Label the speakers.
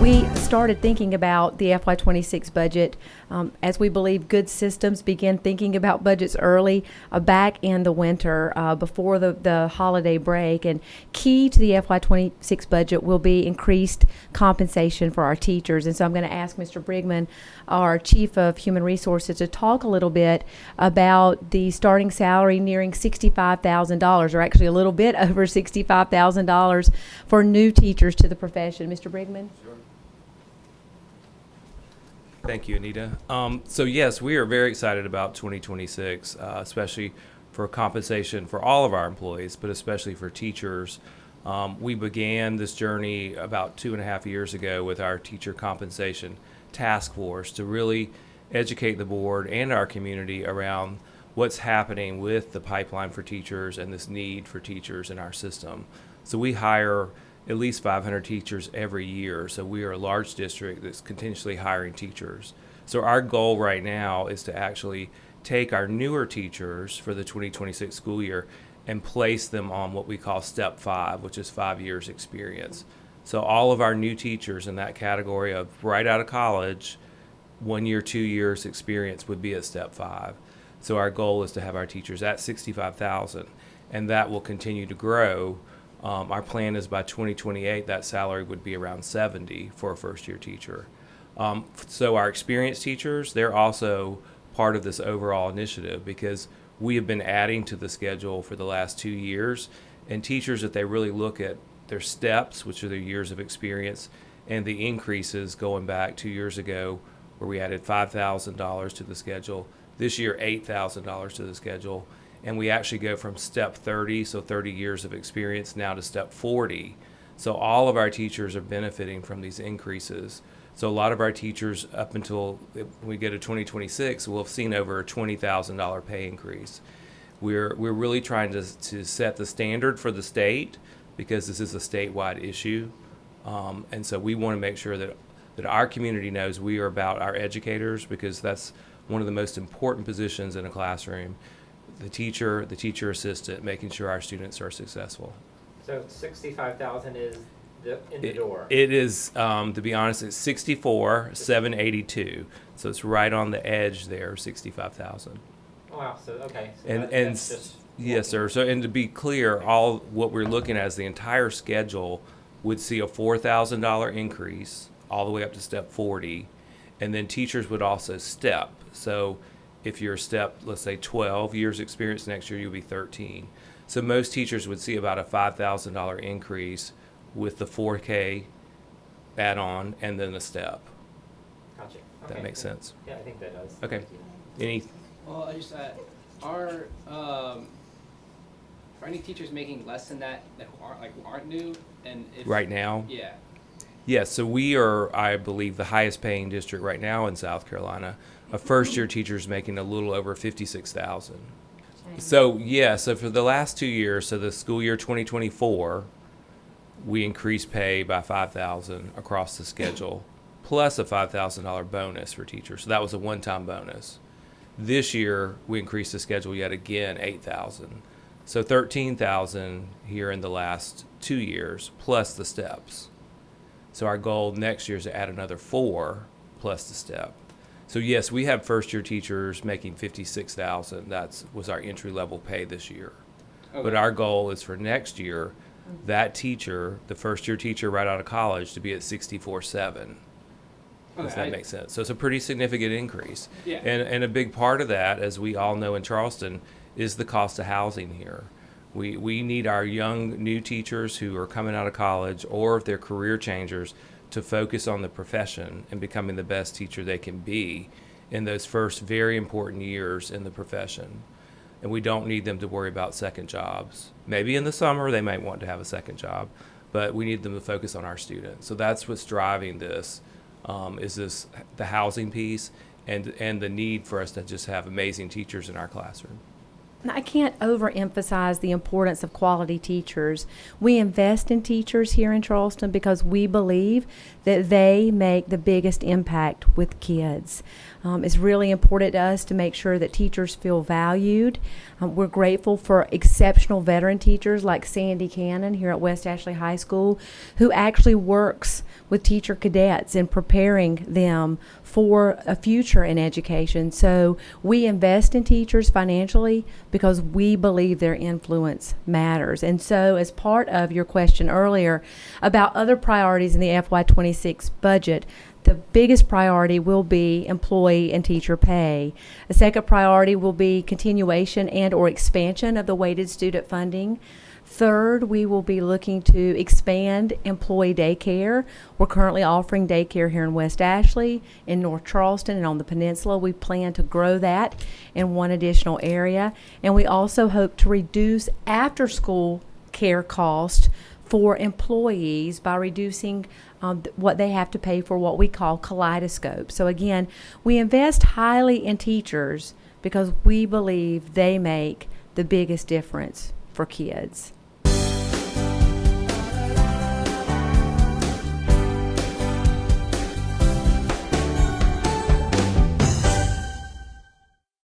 Speaker 1: We started thinking about the FY26 budget as we believe good systems begin thinking about budgets early, back in the winter, before the holiday break. And key to the FY26 budget will be increased compensation for our teachers. And so I'm going to ask Mr. Briggman, our Chief of Human Resources, to talk a little bit about the starting salary nearing $65,000, or actually a little bit over $65,000 for new teachers to the profession. Mr. Briggman?
Speaker 2: Sure. Thank you, Anita. So yes, we are very excited about 2026, especially for compensation for all of our employees, but especially for teachers. We began this journey about 2.5 years ago with our teacher compensation task force to really educate the board and our community around what's happening with the pipeline for teachers and this need for teachers in our system. So we hire at least 500 teachers every year. So we are a large district that's continuously hiring teachers. So our goal right now is to actually take our newer teachers for the 2026 school year and place them on what we call Step 5, which is 5 years experience. So all of our new teachers in that category of right out of college, 1 year, 2 years experience would be at Step 5. So our goal is to have our teachers at 65,000, and that will continue to grow. Our plan is by 2028, that salary would be around 70 for a first-year teacher. So our experienced teachers, they're also part of this overall initiative because we have been adding to the schedule for the last 2 years, and teachers, that they really look at their steps, which are their years of experience, and the increases going back 2 years ago where we added $5,000 to the schedule. This year, $8,000 to the schedule. And we actually go from Step 30, so 30 years of experience, now to Step 40. So all of our teachers are benefiting from these increases. So a lot of our teachers, up until we get to 2026, will have seen over a $20,000 pay increase. We're really trying to set the standard for the state because this is a statewide issue. And so we want to make sure that our community knows we are about our educators, because that's one of the most important positions in a classroom. The teacher assistant, making sure our students are successful.
Speaker 3: So 65,000 is in the door.
Speaker 2: It is, to be honest, it's 64,782. So it's right on the edge there, 65,000.
Speaker 3: Oh, wow. So okay. So
Speaker 2: and
Speaker 3: that's just
Speaker 2: yes, sir. So, and to be clear, all what we're looking at is the entire schedule would see a $4,000 increase all the way up to Step 40, and then teachers would also step. So if you're Step, let's say 12 years experience, next year you'll be 13. So most teachers would see about a $5,000 increase with the 4K add-on and then a step.
Speaker 3: Gotcha. Okay.
Speaker 2: That makes sense.
Speaker 3: Yeah, I think that does.
Speaker 2: Okay. Any?
Speaker 4: Well, I just are any teachers making less than that who aren't new, and if,
Speaker 2: Right now?
Speaker 4: Yeah.
Speaker 2: Yes, so we are, I believe, the highest paying district right now in South Carolina. A first year teacher is making a little over $56,000. So so for the last 2 years, so the school year 2024, we increased pay by $5,000 across the schedule, plus a $5,000 bonus for teachers. So that was a one-time bonus. This year, we increased the schedule yet again, $8,000. So $13,000 here in the last 2 years, plus the steps. So our goal next year is to add another 4 plus the step. So yes, we have first-year teachers making $56,000. That was our entry-level pay this year.
Speaker 4: Okay.
Speaker 2: But our goal is for next year, that teacher, the first-year teacher right out of college, to be at $64,700. Does that make sense? So it's a pretty significant increase.
Speaker 4: Yeah.
Speaker 2: And a big part of that, as we all know in Charleston, is the cost of housing here. We need our young new teachers who are coming out of college, or if they're career changers, to focus on the profession and becoming the best teacher they can be in those first very important years in the profession. And we don't need them to worry about second jobs. Maybe in the summer they might want to have a second job, but we need them to focus on our students. So that's what's driving this, is the housing piece and the need for us to just have amazing teachers in our classroom.
Speaker 1: I can't overemphasize the importance of quality teachers. We invest in teachers here in Charleston because we believe that they make the biggest impact with kids. It's really important to us to make sure that teachers feel valued. We're grateful for exceptional veteran teachers like Sandy Cannon here at West Ashley High School, who actually works with teacher cadets in preparing them for a future in education. So we invest in teachers financially because we believe their influence matters. And so, as part of your question earlier about other priorities in the FY26 budget, the biggest priority will be employee and teacher pay. A second priority will be continuation and or expansion of the weighted student funding. Third, we will be looking to expand employee daycare. We're currently offering daycare here in West Ashley, in North Charleston, and on the peninsula. We plan to grow that in one additional area. And we also hope to reduce after-school care costs for employees by reducing what they have to pay for what we call kaleidoscope. So again, we invest highly in teachers because we believe they make the biggest difference for kids.